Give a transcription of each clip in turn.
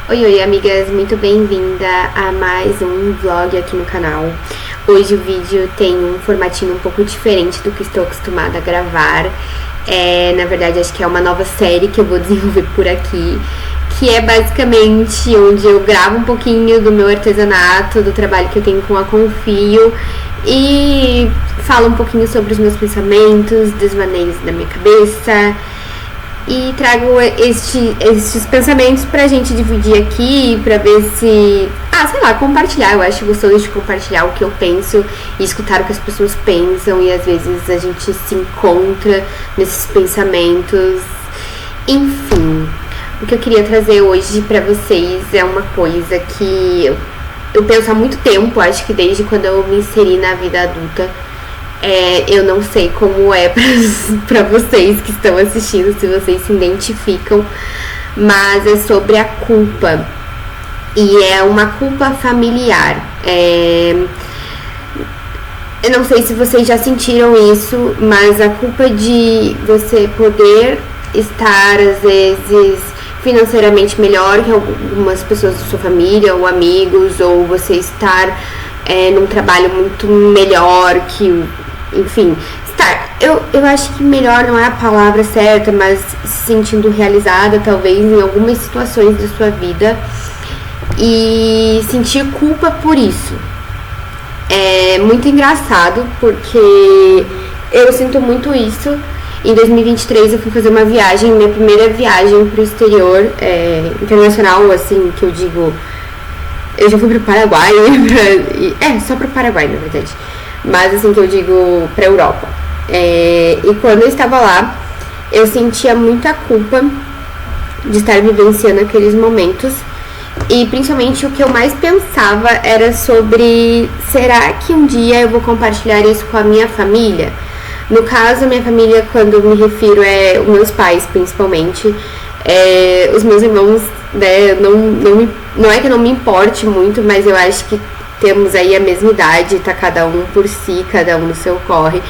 Oi, amigas, muito bem-vinda a mais um vlog aqui no canal. Hoje o vídeo tem um formatinho um pouco diferente do que estou acostumada a gravar. Na verdade, acho que é uma nova série que eu vou desenvolver por aqui, que é basicamente onde eu gravo um pouquinho do meu artesanato, do trabalho que eu tenho com a Confio e falo um pouquinho sobre os meus pensamentos, desvaneios da minha cabeça. E trago estes pensamentos pra gente dividir aqui, pra ver se... compartilhar. Eu acho gostoso de compartilhar o que eu penso e escutar o que as pessoas pensam. E às vezes a gente se encontra nesses pensamentos. Enfim, o que eu queria trazer hoje pra vocês é uma coisa que eu penso há muito tempo. Acho que desde quando eu me inseri na vida adulta. Eu não sei como é pra vocês que estão assistindo, se vocês se identificam, mas é sobre a culpa. E é uma culpa familiar. Eu não sei se vocês já sentiram isso, mas a culpa de você poder estar, às vezes, financeiramente melhor que algumas pessoas da sua família ou amigos, ou você estar num trabalho muito melhor que... Enfim, eu acho que melhor não é a palavra certa, mas se sentindo realizada, talvez, em algumas situações da sua vida e sentir culpa por isso. É muito engraçado, porque eu sinto muito isso. Em 2023 eu fui fazer uma viagem, minha primeira viagem pro exterior, internacional, assim, que eu digo... Eu já fui pro Paraguai, só pro Paraguai, na verdade. Mas assim que eu digo pra Europa. E quando eu estava lá, eu sentia muita culpa de estar vivenciando aqueles momentos. E principalmente o que eu mais pensava era sobre: será que um dia eu vou compartilhar isso com a minha família? No caso, a minha família, quando eu me refiro, os meus pais, principalmente. Os meus irmãos, né, não é que eu não me importe muito, mas eu acho que temos aí a mesma idade, tá cada um por si, cada um no seu corre.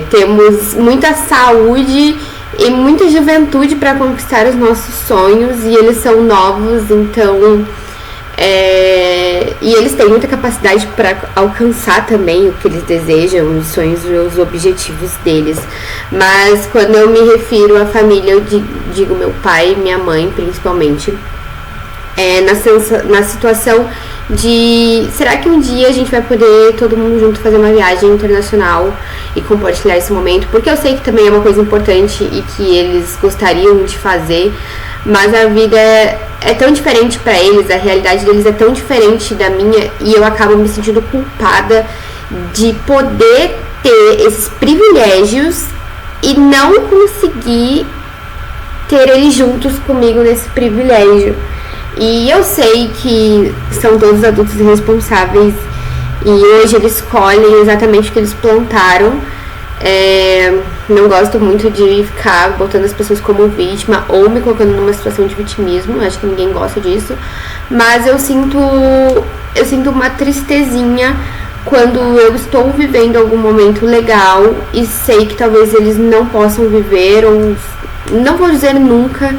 Temos muita saúde e muita juventude para conquistar os nossos sonhos, e eles são novos, então... e eles têm muita capacidade para alcançar também o que eles desejam, os sonhos e os objetivos deles. Mas quando eu me refiro à família, eu digo meu pai e minha mãe, principalmente. Na situação de: será que um dia a gente vai poder todo mundo junto fazer uma viagem internacional e compartilhar esse momento? Porque eu sei que também é uma coisa importante e que eles gostariam de fazer, mas a vida é tão diferente pra eles, a realidade deles é tão diferente da minha, e eu acabo me sentindo culpada de poder ter esses privilégios e não conseguir ter eles juntos comigo nesse privilégio. E eu sei que são todos adultos irresponsáveis e hoje eles colhem exatamente o que eles plantaram. Não gosto muito de ficar botando as pessoas como vítima ou me colocando numa situação de vitimismo. Acho que ninguém gosta disso. Mas eu sinto uma tristezinha quando eu estou vivendo algum momento legal e sei que talvez eles não possam viver, ou não vou dizer nunca,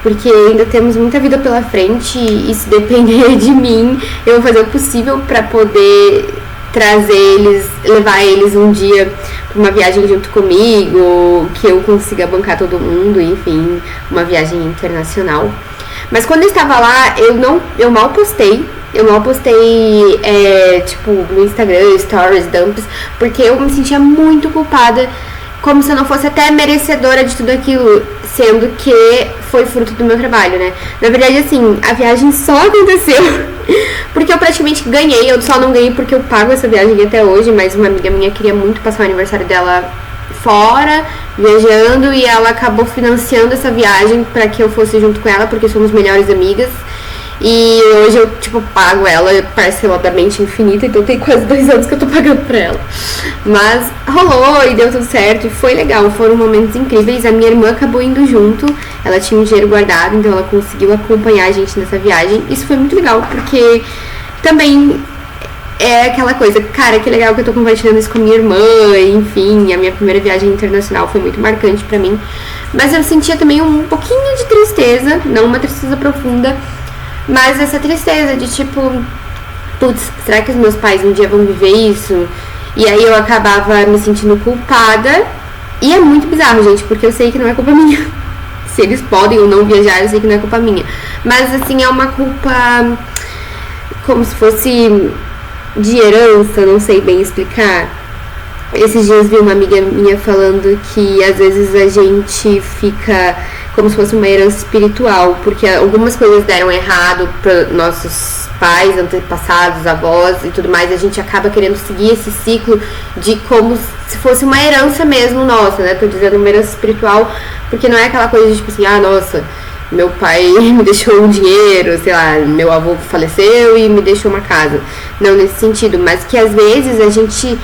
porque ainda temos muita vida pela frente, e se depender de mim, eu vou fazer o possível para poder trazer eles, levar eles um dia para uma viagem junto comigo, que eu consiga bancar todo mundo, enfim, uma viagem internacional. Mas quando eu estava lá, eu mal postei no Instagram, stories, dumps, porque eu me sentia muito culpada, como se eu não fosse até merecedora de tudo aquilo, sendo que foi fruto do meu trabalho, né? Na verdade, assim, a viagem só aconteceu porque eu praticamente ganhei. Eu só não ganhei porque eu pago essa viagem até hoje, mas uma amiga minha queria muito passar o aniversário dela fora, viajando, e ela acabou financiando essa viagem pra que eu fosse junto com ela, porque somos melhores amigas. E hoje eu, pago ela parceladamente infinita, então tem quase 2 anos que eu tô pagando pra ela. Mas rolou e deu tudo certo e foi legal, foram momentos incríveis. A minha irmã acabou indo junto, ela tinha um dinheiro guardado, então ela conseguiu acompanhar a gente nessa viagem. Isso foi muito legal, porque também é aquela coisa, cara, que legal que eu tô compartilhando isso com a minha irmã, enfim, a minha primeira viagem internacional foi muito marcante pra mim. Mas eu sentia também um pouquinho de tristeza, não uma tristeza profunda, Mas essa tristeza de tipo, putz, será que os meus pais um dia vão viver isso? E aí eu acabava me sentindo culpada. E é muito bizarro, gente, porque eu sei que não é culpa minha. Se eles podem ou não viajar, eu sei que não é culpa minha. Mas assim, é uma culpa como se fosse de herança, não sei bem explicar. Esses dias vi uma amiga minha falando que às vezes a gente fica como se fosse uma herança espiritual, porque algumas coisas deram errado para nossos pais, antepassados, avós e tudo mais, a gente acaba querendo seguir esse ciclo de como se fosse uma herança mesmo nossa, né? Tô dizendo uma herança espiritual, porque não é aquela coisa de tipo assim, ah, nossa, meu pai me deixou um dinheiro, sei lá, meu avô faleceu e me deixou uma casa. Não nesse sentido, mas que às vezes a gente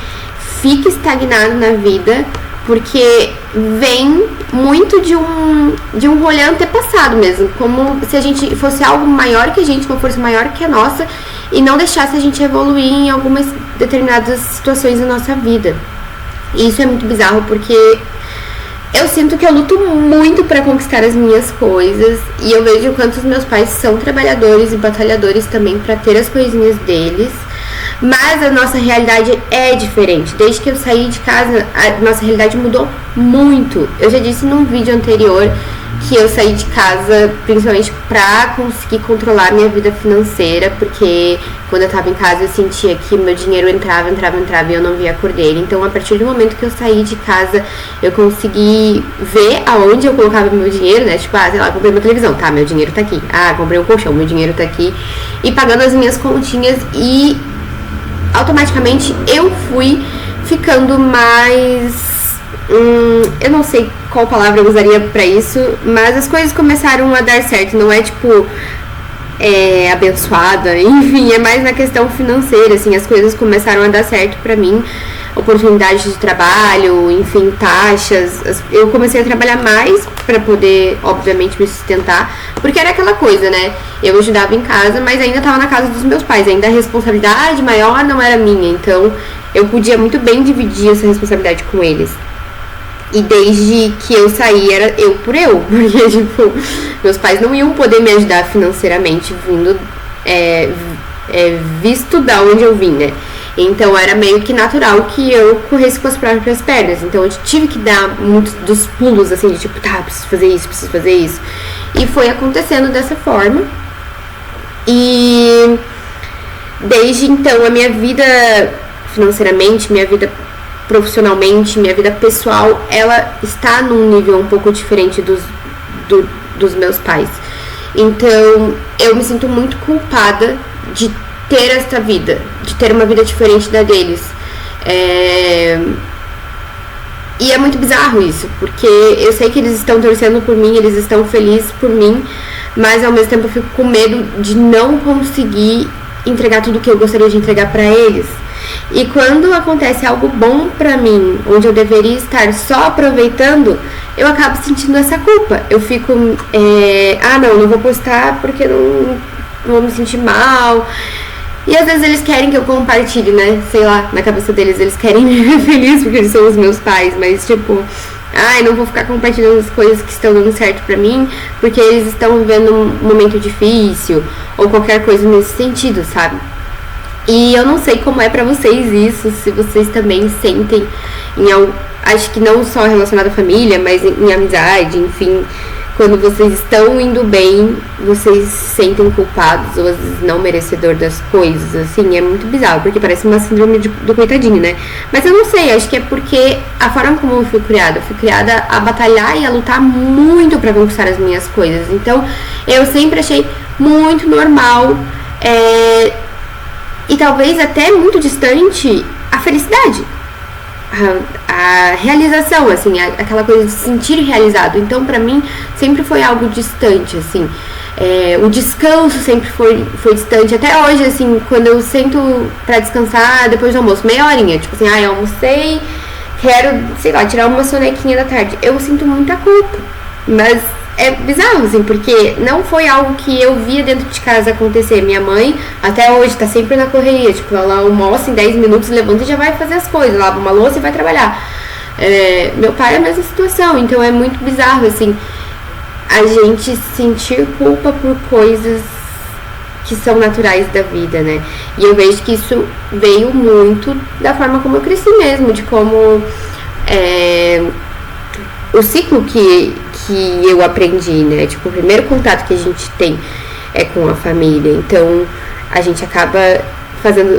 fica estagnado na vida porque vem muito de um rolê antepassado mesmo, como se a gente fosse algo maior que a gente, uma força maior que a nossa, e não deixasse a gente evoluir em algumas determinadas situações da nossa vida. E isso é muito bizarro, porque eu sinto que eu luto muito para conquistar as minhas coisas, e eu vejo quanto os meus pais são trabalhadores e batalhadores também para ter as coisinhas deles. Mas a nossa realidade é diferente. Desde que eu saí de casa, a nossa realidade mudou muito. Eu já disse num vídeo anterior que eu saí de casa principalmente pra conseguir controlar minha vida financeira, porque quando eu tava em casa eu sentia que meu dinheiro entrava e eu não via a cor dele. Então, a partir do momento que eu saí de casa, eu consegui ver aonde eu colocava meu dinheiro, né? Tipo, sei lá, comprei uma televisão, tá, meu dinheiro tá aqui. Ah, comprei um colchão, meu dinheiro tá aqui. E pagando as minhas continhas, e automaticamente eu fui ficando mais... eu não sei qual palavra eu usaria pra isso, mas as coisas começaram a dar certo. Não é tipo abençoada, enfim, é mais na questão financeira, assim, as coisas começaram a dar certo pra mim. Oportunidades de trabalho, enfim, taxas. Eu comecei a trabalhar mais pra poder, obviamente, me sustentar, porque era aquela coisa, né? Eu ajudava em casa, mas ainda tava na casa dos meus pais, ainda a responsabilidade maior não era minha, então eu podia muito bem dividir essa responsabilidade com eles. E desde que eu saí, era eu por eu, porque, tipo, meus pais não iam poder me ajudar financeiramente, visto da onde eu vim, né? Então era meio que natural que eu corresse com as próprias pernas. Então eu tive que dar muitos dos pulos, assim, de tipo, tá, preciso fazer isso. E foi acontecendo dessa forma. E desde então a minha vida financeiramente, minha vida profissionalmente, minha vida pessoal, ela está num nível um pouco diferente dos meus pais. Então eu me sinto muito culpada de ter essa vida, de ter uma vida diferente da deles. E é muito bizarro isso, porque eu sei que eles estão torcendo por mim, eles estão felizes por mim, mas ao mesmo tempo eu fico com medo de não conseguir entregar tudo que eu gostaria de entregar pra eles. E quando acontece algo bom pra mim, onde eu deveria estar só aproveitando, eu acabo sentindo essa culpa. Eu fico, não vou postar porque não vou me sentir mal. E às vezes eles querem que eu compartilhe, né? Sei lá, na cabeça deles, eles querem me ver feliz porque eles são os meus pais. Mas tipo, não vou ficar compartilhando as coisas que estão dando certo pra mim porque eles estão vivendo um momento difícil ou qualquer coisa nesse sentido, sabe? E eu não sei como é pra vocês isso, se vocês também sentem em algo, acho que não só relacionado à família, mas em amizade, enfim, quando vocês estão indo bem, vocês se sentem culpados ou às vezes não merecedor das coisas, assim, é muito bizarro, porque parece uma síndrome do coitadinho, né? Mas eu não sei, acho que é porque a forma como eu fui criada a batalhar e a lutar muito pra conquistar as minhas coisas. Então, eu sempre achei muito normal, e talvez até muito distante, a felicidade. A realização, assim, aquela coisa de se sentir realizado. Então, pra mim, sempre foi algo distante, assim. O descanso sempre foi distante. Até hoje, assim, quando eu sento pra descansar depois do almoço, meia horinha, tipo assim, eu almocei, quero, sei lá, tirar uma sonequinha da tarde. Eu sinto muita culpa, mas é bizarro, assim, porque não foi algo que eu via dentro de casa acontecer. Minha mãe, até hoje, tá sempre na correria. Tipo, ela almoça em 10 minutos, levanta e já vai fazer as coisas. Lava uma louça e vai trabalhar. Meu pai é a mesma situação. Então é muito bizarro, assim, a gente sentir culpa por coisas que são naturais da vida, né? E eu vejo que isso veio muito da forma como eu cresci mesmo, de como o ciclo que eu aprendi, né? Tipo, o primeiro contato que a gente tem é com a família. Então, a gente acaba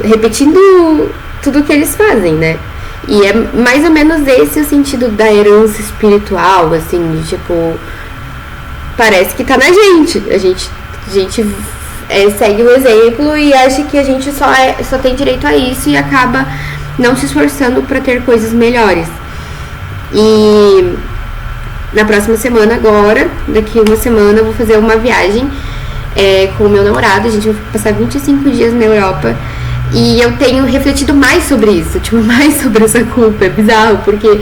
repetindo tudo que eles fazem, né? E é mais ou menos esse o sentido da herança espiritual, assim, de tipo, parece que tá na gente. A gente segue o exemplo e acha que a gente só tem direito a isso e acaba não se esforçando para ter coisas melhores. E na próxima semana agora, daqui uma semana, eu vou fazer uma viagem com o meu namorado. A gente vai passar 25 dias na Europa. E eu tenho refletido mais sobre isso, tipo, mais sobre essa culpa. É bizarro, porque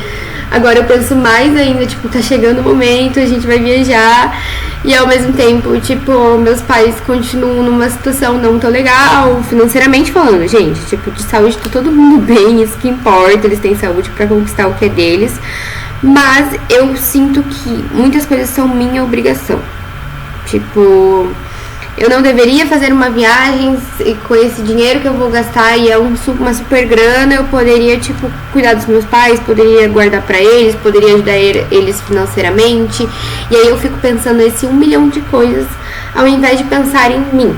agora eu penso mais ainda, tipo, tá chegando o momento, a gente vai viajar. E ao mesmo tempo, tipo, meus pais continuam numa situação não tão legal, financeiramente falando, gente. Tipo, de saúde tá todo mundo bem, isso que importa, eles têm saúde pra conquistar o que é deles. Mas eu sinto que muitas coisas são minha obrigação. Tipo, eu não deveria fazer uma viagem com esse dinheiro que eu vou gastar e é uma super grana. Eu poderia, tipo, cuidar dos meus pais, poderia guardar pra eles, poderia ajudar eles financeiramente. E aí eu fico pensando esse 1 milhão de coisas ao invés de pensar em mim.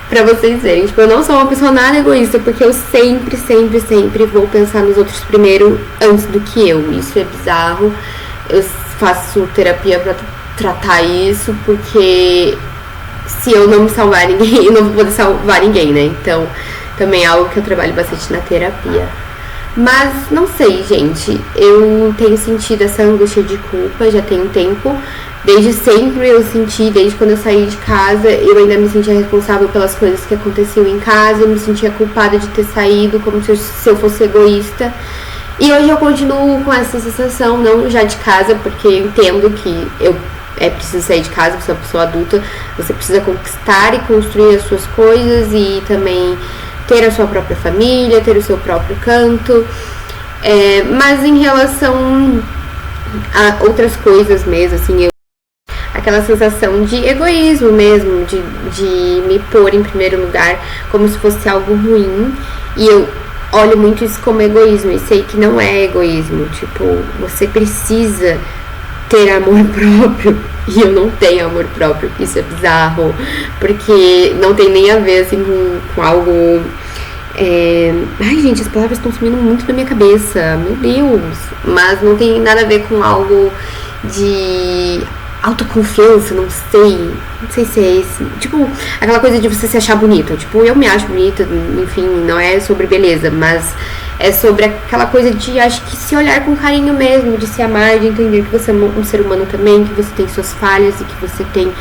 Pra vocês verem, tipo, eu não sou uma pessoa nada egoísta, porque eu sempre vou pensar nos outros primeiro antes do que eu. Isso é bizarro. Eu faço terapia pra tratar isso, porque se eu não me salvar ninguém, eu não vou poder salvar ninguém, né? Então, também é algo que eu trabalho bastante na terapia. Mas, não sei, gente, eu tenho sentido essa angústia de culpa já tem um tempo. Desde sempre eu senti, desde quando eu saí de casa, eu ainda me sentia responsável pelas coisas que aconteciam em casa, eu me sentia culpada de ter saído, como se eu fosse egoísta. E hoje eu continuo com essa sensação, não já de casa, porque eu entendo que é preciso sair de casa, você é uma pessoa adulta, você precisa conquistar e construir as suas coisas e também ter a sua própria família, ter o seu próprio canto. Mas em relação a outras coisas mesmo, assim, aquela sensação de egoísmo mesmo, de me pôr em primeiro lugar como se fosse algo ruim. E eu olho muito isso como egoísmo e sei que não é egoísmo. Tipo, você precisa ter amor próprio e eu não tenho amor próprio. Isso é bizarro, porque não tem nem a ver assim com algo... Ai, gente, as palavras estão sumindo muito na minha cabeça, meu Deus. Mas não tem nada a ver com algo de autoconfiança, não sei se é esse, tipo, aquela coisa de você se achar bonita. Tipo, eu me acho bonita, enfim, não é sobre beleza, mas é sobre aquela coisa de, acho que se olhar com carinho mesmo, de se amar, de entender que você é um ser humano também, que você tem suas falhas e que você tem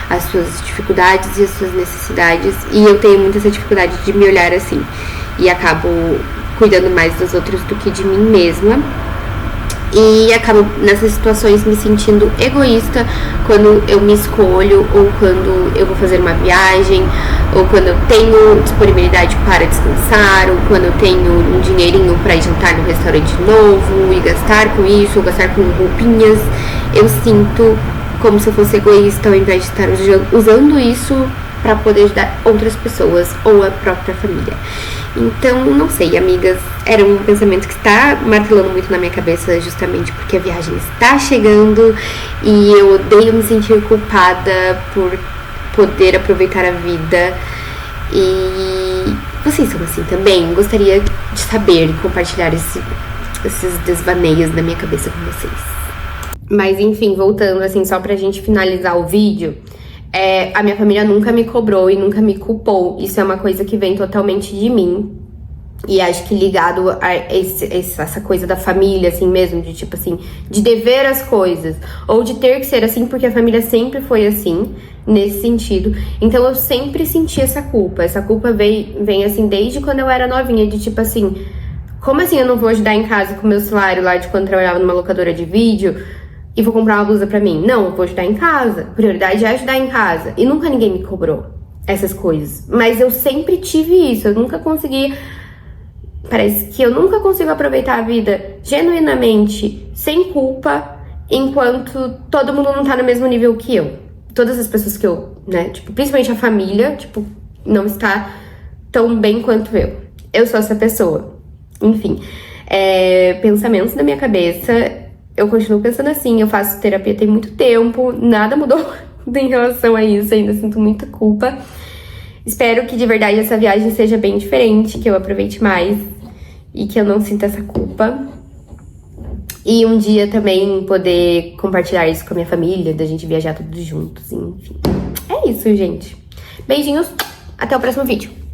as suas dificuldades e as suas necessidades. E eu tenho muita essa dificuldade de me olhar assim, e acabo cuidando mais dos outros do que de mim mesma. E acabo nessas situações me sentindo egoísta quando eu me escolho, ou quando eu vou fazer uma viagem, ou quando eu tenho disponibilidade para descansar, ou quando eu tenho um dinheirinho para ir jantar num restaurante novo e gastar com isso, ou gastar com roupinhas. Eu sinto como se eu fosse egoísta ao invés de estar usando isso para poder ajudar outras pessoas ou a própria família. Então, não sei, amigas, era um pensamento que está martelando muito na minha cabeça, justamente porque a viagem está chegando e eu odeio me sentir culpada por poder aproveitar a vida. E vocês são assim também? Gostaria de saber e compartilhar esses desvaneios na minha cabeça com vocês. Mas enfim, voltando assim, só pra gente finalizar o vídeo, a minha família nunca me cobrou e nunca me culpou. Isso é uma coisa que vem totalmente de mim. E acho que ligado a essa coisa da família, assim mesmo, de tipo assim, de dever as coisas, ou de ter que ser assim, porque a família sempre foi assim, nesse sentido. Então eu sempre senti essa culpa. Essa culpa vem assim, desde quando eu era novinha, de tipo assim, como assim eu não vou ajudar em casa com o meu salário lá de quando eu trabalhava numa locadora de vídeo e vou comprar uma blusa pra mim? Não, eu vou ajudar em casa. Prioridade é ajudar em casa. E nunca ninguém me cobrou essas coisas. Mas eu sempre tive isso. Eu nunca consegui... Parece que eu nunca consigo aproveitar a vida genuinamente, sem culpa, enquanto todo mundo não tá no mesmo nível que eu. Todas as pessoas que eu né? Tipo, principalmente a família, tipo, não está tão bem quanto eu. Eu sou essa pessoa. Enfim, pensamentos na minha cabeça, eu continuo pensando assim, eu faço terapia tem muito tempo, nada mudou em relação a isso, ainda sinto muita culpa. Espero que de verdade essa viagem seja bem diferente, que eu aproveite mais e que eu não sinta essa culpa. E um dia também poder compartilhar isso com a minha família, da gente viajar todos juntos, enfim. É isso, gente. Beijinhos, até o próximo vídeo.